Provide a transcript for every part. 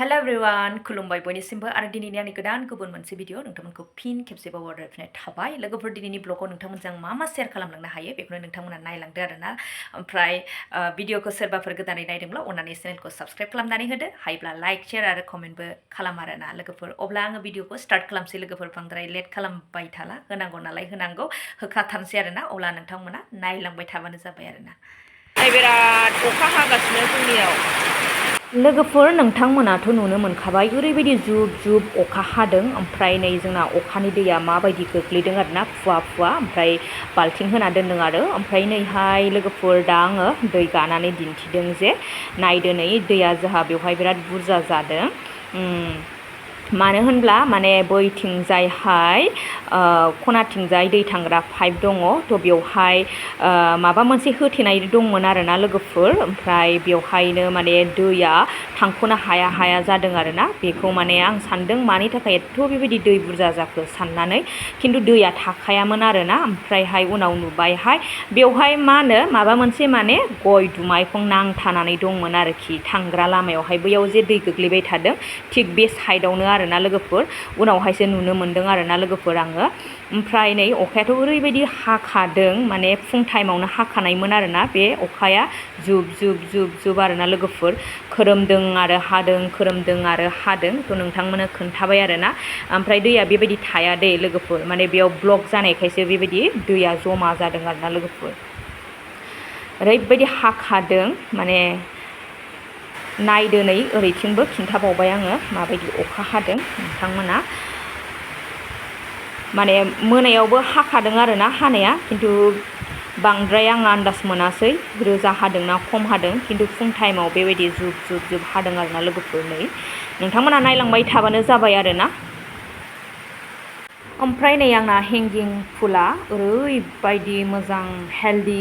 Hello everyone, खुलुमबाय बयनिसिमबो आरो दिनैनि आंनि गोदान गुबुन मोनसे भिडिअ नोंथांमोनखौ फिन खेबसेबाव अर्डार थाबाय लोगोफोर दिनैनि ब्लगआव नोंथांमोनजों मा शेयार खालामलांनो हायो बेखौनो नोंथांमोना नायलांदो आरोना ओमफ्राय भिडिअखौ सोरबाफोर गोदानै नायदोंब्ला अन्नानै चेनेलखौ साबस्क्राइब खालामनानै होदो हायोब्ला लाइक शेयार आरो कमेन्टबो खालाम आरोना लोगोफोर अब्ला आङो भिडिअखौ स्टार्ट खालामसै लोगोफोर बांद्राय लेट खालामबाय थाला होनांगौ नालाय होनांगौ होखाथारनोसै आरोना अब्ला नोंथांमोना नायलांबाय थाबानो जाबाय आरोना बिराद अखा हागासिनो जोंनियाव लोगोफोर नोंथांमोनाथ' नुनो मोनखाबाय ओरैबायदि जुब जुब अखा हादों ओमफ्राय नै जोंना अखानि दैया माबायदि गोग्लैदों आरोना फुवा फुवा ओमफ्राय बाल्थिं होना दोनदों आरो ओमफ्राय नैहाय लोगोफोर दा आङो दै गानानै दिन्थिदों जे नायदो नै दैया जोंहा बेवहाय बिराद बुरजा जादों मानो होनब्ला माने बैथिंजायहाय खनाथिंजाय दै थांग्रा पाइप दङ थ' बेवहाय माबा मोनसे होथेनाय दंमोन आरोना लोगोफोर ओमफ्राय बेवहायनो माने दैया थांख'नो हाया जादों आरोना बेखौ माने आं सानदों मानि थाखाय एथ' बेबायदि दै बुरजा जाखो साननानै खिन्थु दैया थाखायामोन आरोना ओमफ्रायहाय उनाव नुबायहाय बेवहाय मा होनो माबा मोनसे माने गय दुमायखं नांथानानै दंमोन आरोखि थांग्रा लामायावहाय बैयाव जे दै गोग्लैबाय थादों थिग बे साइडआवनो आरोना लोगोफोर उनावहायसो नुनो मोनदों आरोना लोगोफोर आङो ओमफ्राय नै अखायाथ' ओरैबायदि हाखादों माने फुं टाइमावनो हाखानायमोन आरोना बे अखाया जुब जुब जुब जुब आरोना लोगोफोर खोरोमदों आरो हादों खोरोमदों आरो हादों थ' नोंथांमोननो खोन्थाबाय आरोना ओमफ्राय दैया बेबायदि थाया दे लोगोफोर माने बेयाव ब्लक जानायखायसो बेबायदि दैया जमा जादों आरोना लोगोफोर ओरैबायदि हाखादों माने नायदो नै ओरैथिंबो खिन्थाबावबाय आङो माबायदि अखा हादों नोंथांमोना माने मोनायावबो हाखादों आरोना हानाया खिन्थु बांद्राय आं आन्दाज मोनासै रोजा हादोंना खम हादों खिन्थु फुं टाइमाव बेबायदि जुब जुब जुब हादों आरोना लोगोफोर नै नोंथांमोना नायलांबाय थाबानो जाबाय आरोना ओमफ्राय नै आंना हेंगिं फुला ओरैबायदि मोजां हेल्दि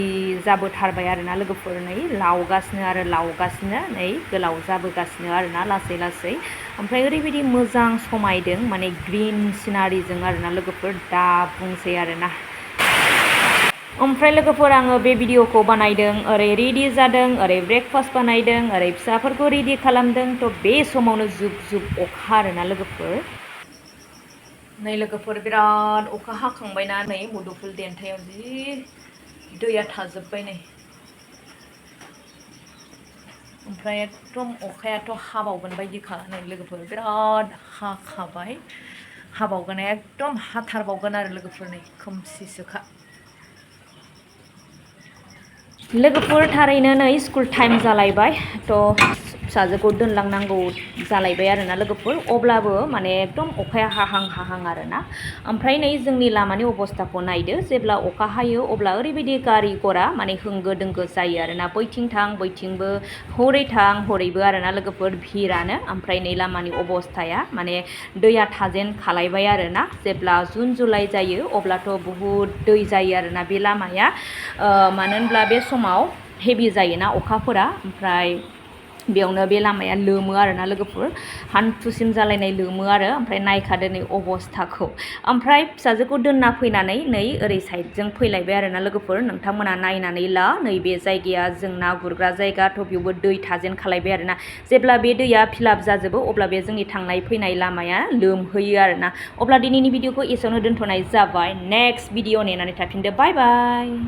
जाबोथारबाय आरोना लोगोफोर नै लावगासिनो नै गोलाव जाबोगासिनो आरोना लासै लासै ओमफ्राय ओरैबायदि मोजां समायदों माने ग्रिन सिनारिजों आरोना लोगोफोर दा बुंसै आरोना ओमफ्राय लोगोफोर आङो बे भिडिअखौ बानायदों ओरै रेडि जादों ओरै ब्रेकफास्ट बानायदों ओरै फिसाफोरखौ रेडि खालामदों थ' बे समावनो जुब जुब अखा आरोना लोगोफोर नै लोगोफोर बिराद अखा हाखांबायना नै मुदुफुल देन्थायाव जि दैया थाजोब्बाय नै ओमफ्राय एकदम अखायाथ' हाबावगोन बायदिखा नै लोगोफोर बिराद हाखाबाय हाबावगोन एकदम हाथारबावगोन आरो लोगोफोर नै खोमसिसोखा लोगोफोर थारैनो नै स्कुल टाइम जालायबाय थ' फिसाजोखौ दोनलांनांगौ जालायबाय आरोना लोगोफोर अब्लाबो माने एकदम अखाया हाहां आरोना ओमफ्राय नै जोंनि लामानि अबस्थाखौ नायदो जेब्ला अखा हायो अब्ला ओरैबायदि गारि गरा माने होंगो दोंगो जायो आरोना बैथिं थां बैथिंबो हरै थां हरैबो आरोना लोगोफोर भिरानो ओमफ्राय नै लामानि अबस्थाया माने दैया थाजेन खालायबाय आरोना जेब्ला जुन जुलाइ जायो अब्लाथ' बहुद दै जायो आरोना बे लामाया मानो होनब्ला बे समाव हेभि जायोना अखाफोरा ओमफ्राय बेयावनो बे लामाया लोमो आरोना लोगोफोर हान्थुसिम जालायनाय लोमो आरो ओमफ्राय नायखादो नै अबस्थाखौ ओमफ्राय फिसाजोखौ दोनना फैनानै नै ओरै साइडजों फैलायबाय आरोना लोगोफोर नोंथांमोना नायनानै ला नैबे जायगाया जों ना गुरग्रा जायगा थ' बेयावबो दै थाजेन खालायबाय आरोना जेब्ला बे दैया फिलाप जाजोबो अब्ला बे जोंनि थांनाय फैनाय लामाया लोमहैयो आरोना अब्ला दिनैनि भिडिअखौ एसेयावनो दोनथ'नाय जाबाय नेक्स्ट भिडिअ नेनानै थाफिनदो बाय बाय